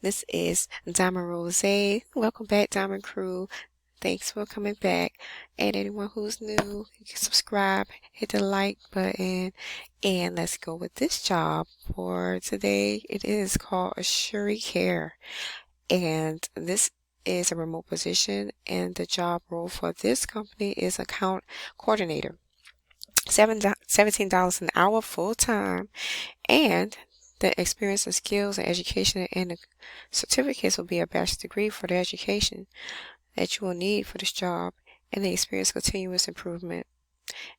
This is Diamond Rose. Welcome back, Diamond Crew. Thanks for coming back. And anyone who's new, you can subscribe, hit the like button, and let's go with this job for today. It is called Assuricare, and this is a remote position, and the job role for this company is account coordinator. $17 an hour full time, and the experience and skills and education and the certificates will be a bachelor's degree for the education that you will need for this job, and the experience continuous improvement.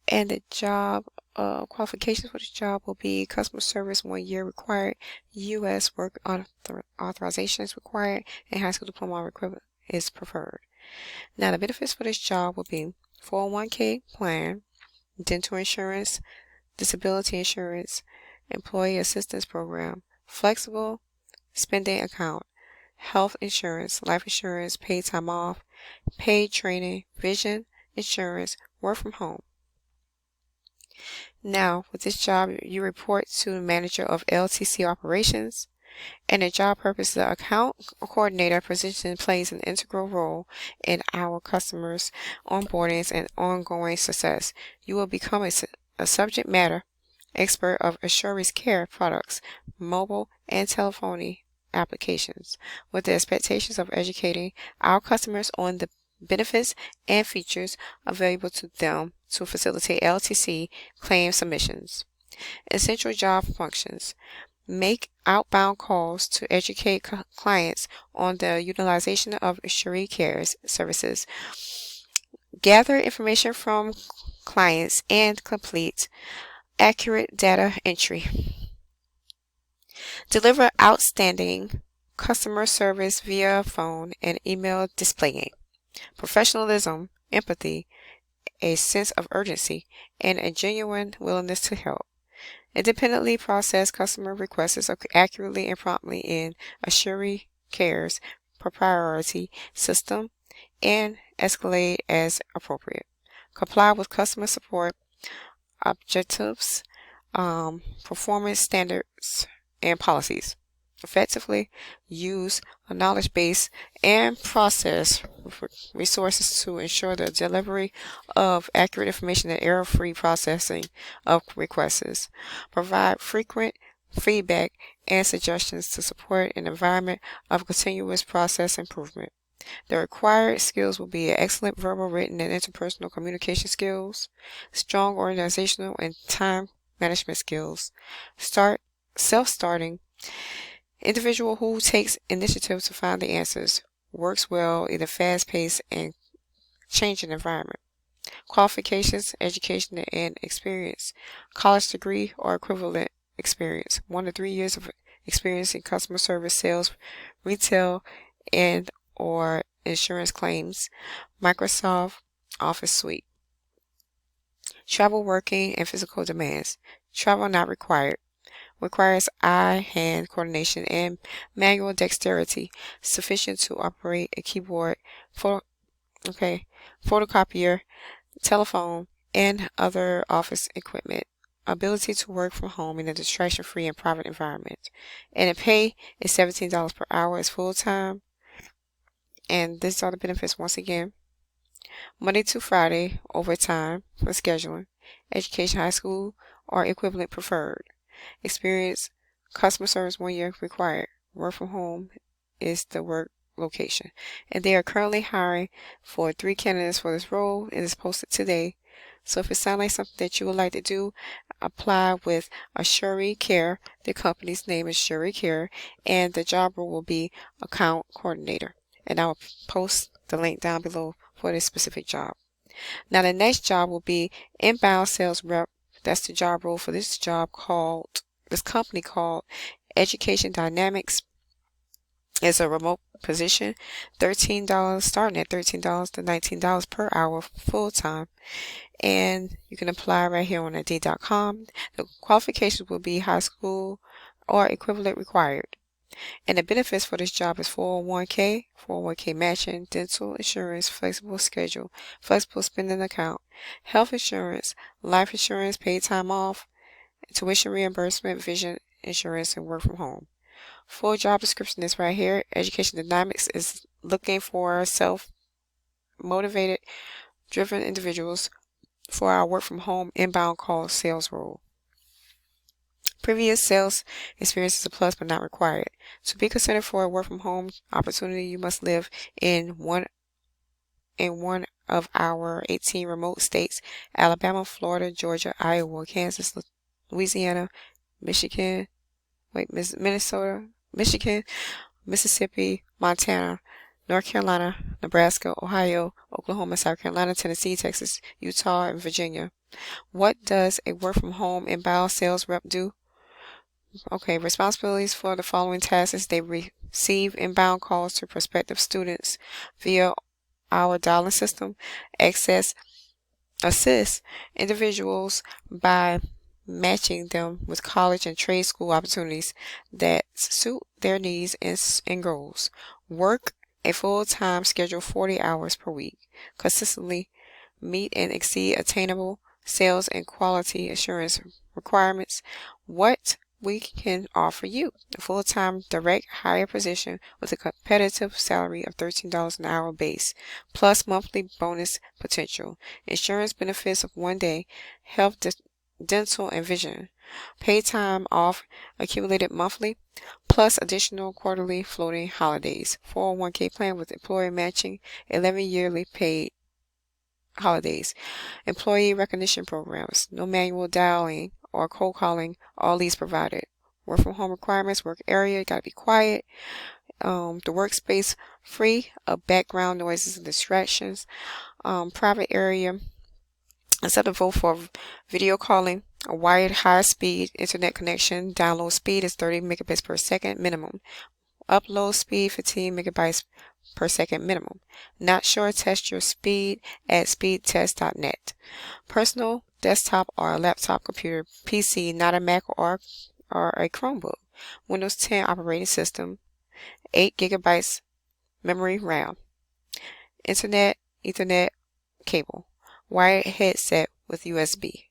And the job qualifications for this job will be customer service 1 year required, U.S. work authorization is required, and high school diploma or equivalent is preferred. Now the benefits for this job will be 401k plan, dental insurance, disability insurance, employee assistance program, flexible spending account, health insurance, life insurance, paid time off, paid training, vision insurance, work from home. Now, with this job, you report to the manager of LTC operations, and the job purpose, the account coordinator position plays an integral role in our customers' onboardings and ongoing success. You will become a subject matter expert of Assuricare products, mobile and telephony applications, with the expectations of educating our customers on the benefits and features available to them to facilitate LTC claim submissions. Essential job functions: make outbound calls to educate clients on the utilization of Assuricare services, gather information from clients, and complete accurate data entry. Deliver outstanding customer service via phone and email, displaying professionalism, empathy, a sense of urgency, and a genuine willingness to help. Independently process customer requests accurately and promptly in Assuricare's proprietary system and escalate as appropriate. Comply with customer support objectives, performance standards, and policies. Effectively use a knowledge base and process resources to ensure the delivery of accurate information and error-free processing of requests. Provide frequent feedback and suggestions to support an environment of continuous process improvement. The required skills will be excellent verbal, written, and interpersonal communication skills, strong organizational and time management skills, self-starting, individual who takes initiative to find the answers, works well in a fast-paced and changing environment. Qualifications, education, and experience: college degree or equivalent experience, 1 to 3 years of experience in customer service, sales, retail, and or insurance claims, Microsoft Office Suite. Travel, working, and physical demands: travel not required. Requires eye-hand coordination and manual dexterity sufficient to operate a keyboard, photocopier, telephone, and other office equipment. Ability to work from home in a distraction-free and private environment. And the pay is $17 per hour. It's full-time. And these are the benefits once again: Monday to Friday, overtime for scheduling, education, high school or equivalent preferred, experience, customer service 1 year required, work from home is the work location. And they are currently hiring for 3 candidates for this role. It is posted today. So if it sounds like something that you would like to do, apply with Assuricare. The company's name is Assuricare, and the job role will be account coordinator. And I will post the link down below for this specific job. Now the next job will be inbound sales rep. That's the job role for this company called EducationDynamics. It's a remote position, $13, starting at $13 to $19 per hour full time. And you can apply right here on Indeed.com. The qualifications will be high school or equivalent required. And the benefits for this job is 401k matching, dental insurance, flexible schedule, flexible spending account, health insurance, life insurance, paid time off, tuition reimbursement, vision insurance and work from home. Full job description is right here. Education Dynamics is looking for self-motivated, driven individuals for our work from home inbound call sales role. Previous sales experience is a plus but not required. To be considered for a work from home opportunity, you must live in one of our 18 remote states: Alabama, Florida, Georgia, Iowa, Kansas, Louisiana, Minnesota, Michigan, Mississippi, Montana, North Carolina, Nebraska, Ohio, Oklahoma, South Carolina, Tennessee, Texas, Utah, and Virginia. What does a work from home inbound sales rep do? Okay, responsibilities for the following tasks is they receive inbound calls to prospective students via our dialing system, assist individuals by matching them with college and trade school opportunities that suit their needs and goals. Work a full-time schedule 40 hours per week. Consistently meet and exceed attainable sales and quality assurance requirements. What we can offer you: a full-time direct hire position with a competitive salary of $13 an hour base, plus monthly bonus potential, insurance benefits of 1 day, health, dental, and vision, paid time off accumulated monthly, plus additional quarterly floating holidays, 401k plan with employer matching, 11 yearly paid holidays, employee recognition programs, no manual dialing or cold calling, all these provided. Work from home requirements: work area, gotta be quiet. The workspace free of background noises and distractions. Private area acceptable for video calling. A wired high speed internet connection. Download speed is 30 megabits per second minimum. Upload speed 15 megabytes per second minimum. Not sure? Test your speed at speedtest.net. Personal desktop or a laptop computer, PC, not a Mac or a Chromebook. Windows 10 operating system, 8 gigabytes memory RAM. Internet, Ethernet cable. Wired headset with USB.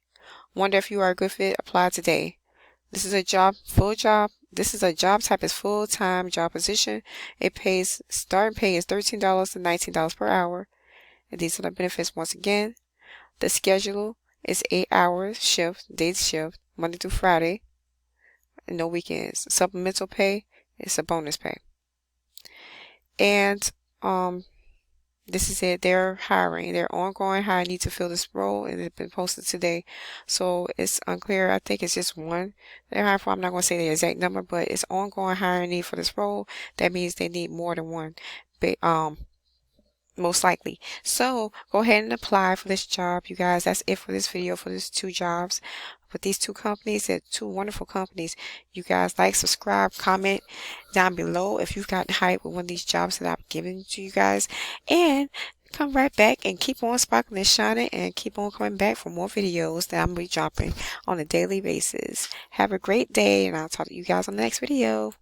Wonder if you are a good fit? Apply today. This is a job type is full-time job position. Starting pay is $13 to $19 per hour. And these are the benefits once again. The schedule is 8-hour shift, day shift, Monday through Friday, and no weekends. Supplemental pay is a bonus pay. And this is it. They're hiring. They're ongoing hire need to fill this role, and it's been posted today. So it's unclear. I think it's just one they're hiring for. I'm not going to say the exact number, but it's ongoing hiring need for this role. That means they need more than one. Most likely. So go ahead and apply for this job, you guys. That's it for this video for these 2 jobs with these 2 companies. They're 2 wonderful companies. You guys like, subscribe, comment down below if you've gotten hyped with one of these jobs that I've given to you guys, and come right back and keep on sparkling and shining, and keep on coming back for more videos that I'm going to be dropping on a daily basis. Have a great day, and I'll talk to you guys on the next video.